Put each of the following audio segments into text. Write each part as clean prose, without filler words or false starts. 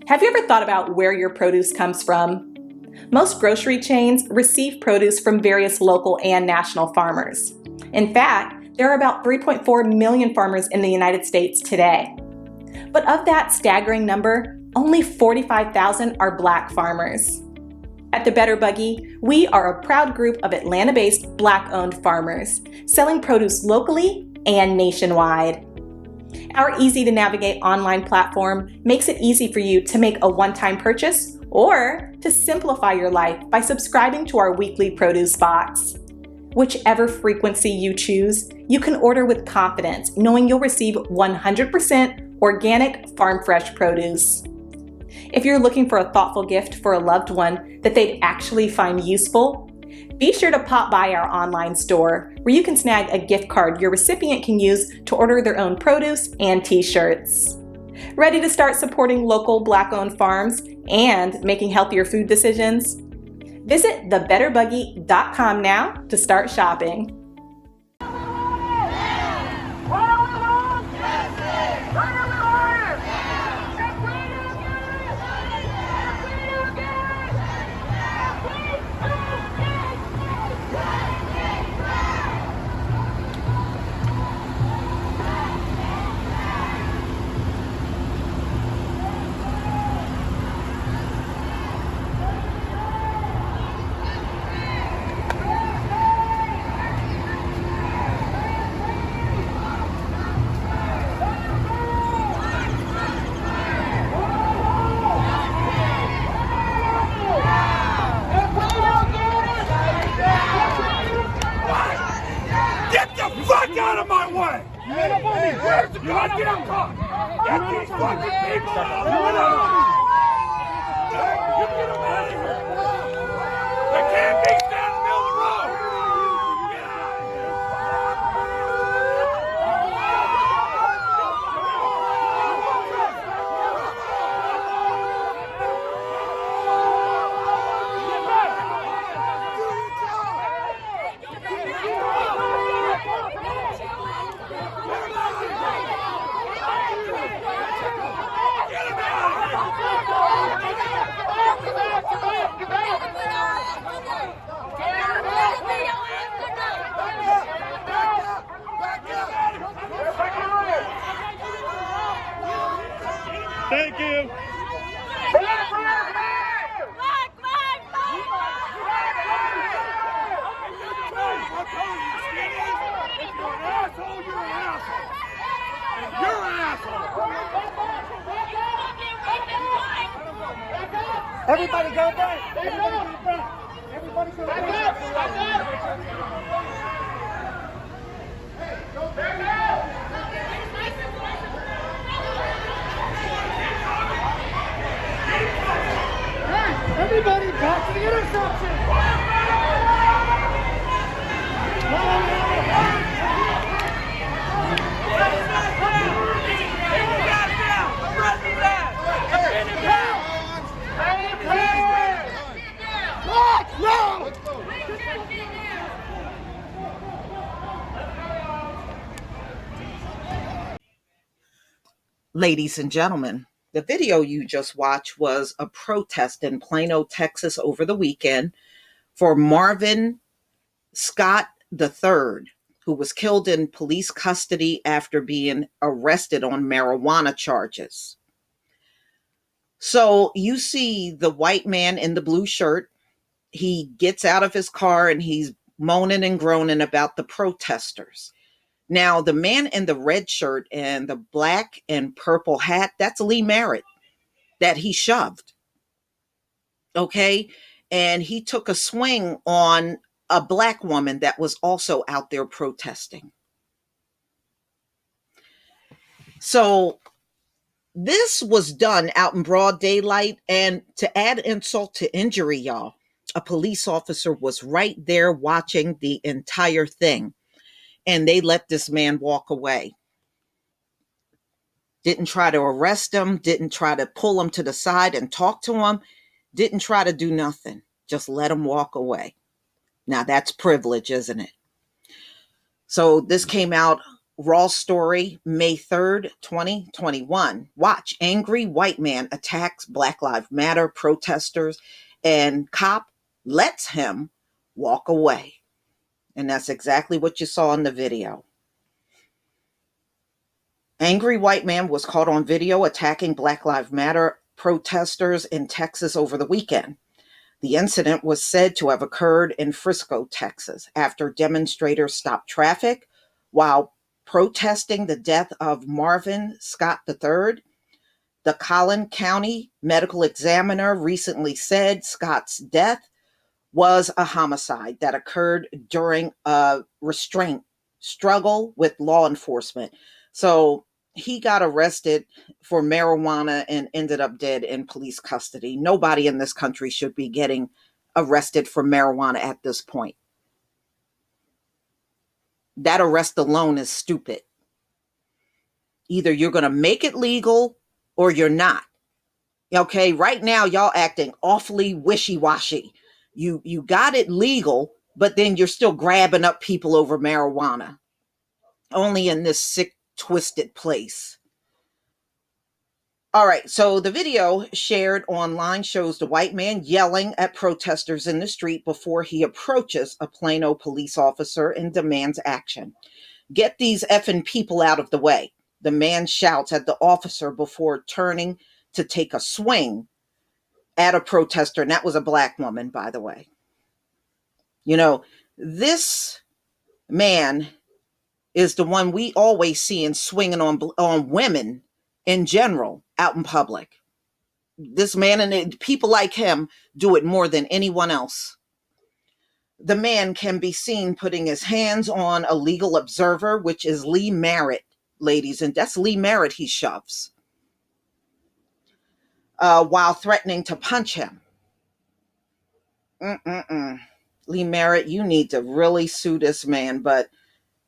Have you ever thought about where your produce comes from? Most grocery chains receive produce from various local and national farmers. In fact, there are about 3.4 million farmers in the United States today. But of that staggering number, only 45,000 are Black farmers. At the Better Buggy, we are a proud group of Atlanta-based Black-owned farmers, selling produce locally and nationwide. Our easy-to-navigate online platform makes it easy for you to make a one-time purchase or to simplify your life by subscribing to our weekly produce box. Whichever frequency you choose, you can order with confidence, knowing you'll receive 100% organic farm-fresh produce. If you're looking for a thoughtful gift for a loved one that they'd actually find useful, be sure to pop by our online store where you can snag a gift card your recipient can use to order their own produce and t-shirts. Ready to start supporting local Black-owned farms and making healthier food decisions? Visit thebetterbuggy.com now to start shopping. Out of my way! Where's the goddamn cop? Get these fucking people out of the way! You get them out of here! They can't be standing in the middle of the road! Get out of here! Thank you. Everybody go back! Everybody go back! Everybody go back! Hey, go back now! Hey, everybody back to the intersection! Ladies and gentlemen, the video you just watched was a protest in Plano, Texas over the weekend for Marvin Scott III, who was killed in police custody after being arrested on marijuana charges. So you see the white man in the blue shirt. He gets out of his car and he's moaning and groaning about the protesters. Now, the man in the red shirt and the black and purple hat, that's Lee Merritt that he shoved. Okay? And he took a swing on a black woman that was also out there protesting. So this was done out in broad daylight. And to add insult to injury, y'all, a police officer was right there watching the entire thing. And they let this man walk away. Didn't try to arrest him, didn't try to pull him to the side and talk to him, didn't try to do nothing. Just let him walk away. Now that's privilege, isn't it? So this came out Raw story, May 3rd, 2021. Watch, angry white man attacks Black Lives Matter protesters and cop lets him walk away. And that's exactly what you saw in the video. Angry white man was caught on video attacking Black Lives Matter protesters in Texas over the weekend. The incident was said to have occurred in Frisco, Texas, after demonstrators stopped traffic while protesting the death of Marvin Scott III. The Collin County medical examiner recently said Scott's death was a homicide that occurred during a restraint struggle with law enforcement. So he got arrested for marijuana and ended up dead in police custody. Nobody in this country should be getting arrested for marijuana at this point. That arrest alone is stupid. Either you're going to make it legal or you're not. Okay, right now y'all acting awfully wishy-washy. You got it legal, but then you're still grabbing up people over marijuana. Only in this sick, twisted place. All right, so the video shared online shows the white man yelling at protesters in the street before he approaches a Plano police officer and demands action. "Get these effing people out of the way," the man shouts at the officer before turning to take a swing at a protester. And that was a Black woman, by the way. You know, this man is the one we always see in swinging on women in general out in public. This man and people like him do it more than anyone else. The man can be seen putting his hands on a legal observer, which is Lee Merritt, ladies, and that's Lee Merritt he shoves, while threatening to punch him. Lee Merritt, you need to really sue this man, but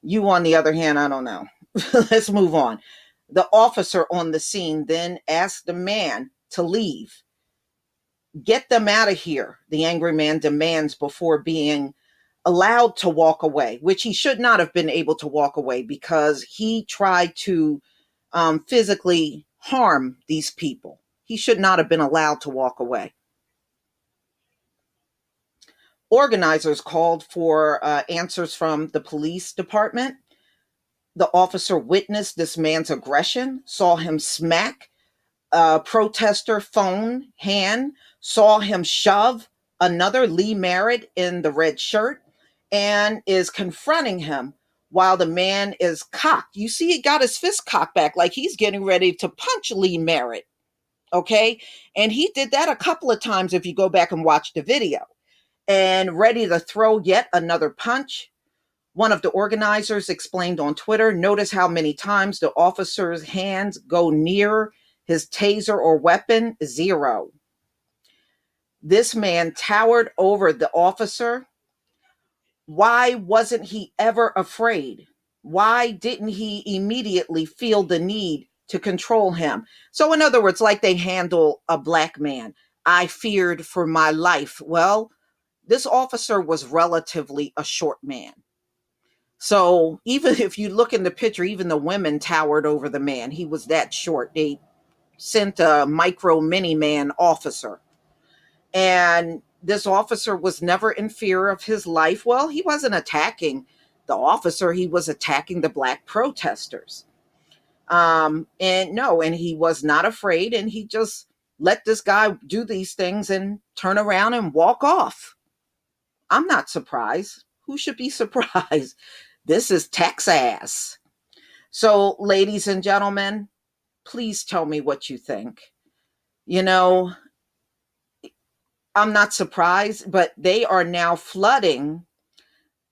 you, on the other hand, I don't know. Let's move on. The officer on the scene then asked the man to leave. "Get them out of here," the angry man demands before being allowed to walk away, which he should not have been able to walk away because he tried to physically harm these people. He should not have been allowed to walk away. Organizers called for answers from the police department. The officer witnessed this man's aggression, saw him smack a protester phone hand, saw him shove another Lee Merritt in the red shirt, and is confronting him while the man is cocked. You see, he got his fist cocked back like he's getting ready to punch Lee Merritt. Okay. And he did that a couple of times if you go back and watch the video, and ready to throw yet another punch. One of the organizers explained on Twitter, "Notice how many times the officer's hands go near his taser or weapon? 0. This man towered over the officer. Why wasn't he ever afraid? Why didn't he immediately feel the need to control him?" So in other words, like they handle a Black man. "I feared for my life." Well, this officer was relatively a short man. So even if you look in the picture, even the women towered over the man. He was that short. They sent a micro mini man officer. And this officer was never in fear of his life. Well, he wasn't attacking the officer. He was attacking the Black protesters. And he was not afraid. And he just let this guy do these things and turn around and walk off. I'm not surprised. Who should be surprised? This is Texas. So, ladies and gentlemen, please tell me what you think. You know, I'm not surprised, but they are now flooding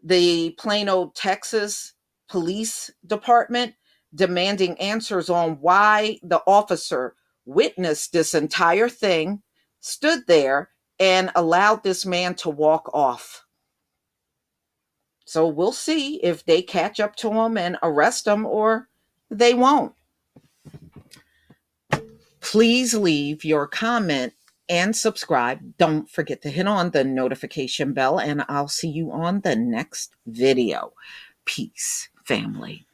the Plano, Texas Police Department, demanding answers on why the officer witnessed this entire thing, stood there, and allowed this man to walk off. So we'll see if they catch up to him and arrest him or they won't. Please leave your comment and subscribe. Don't forget to hit on the notification bell, and I'll see you on the next video. Peace, family.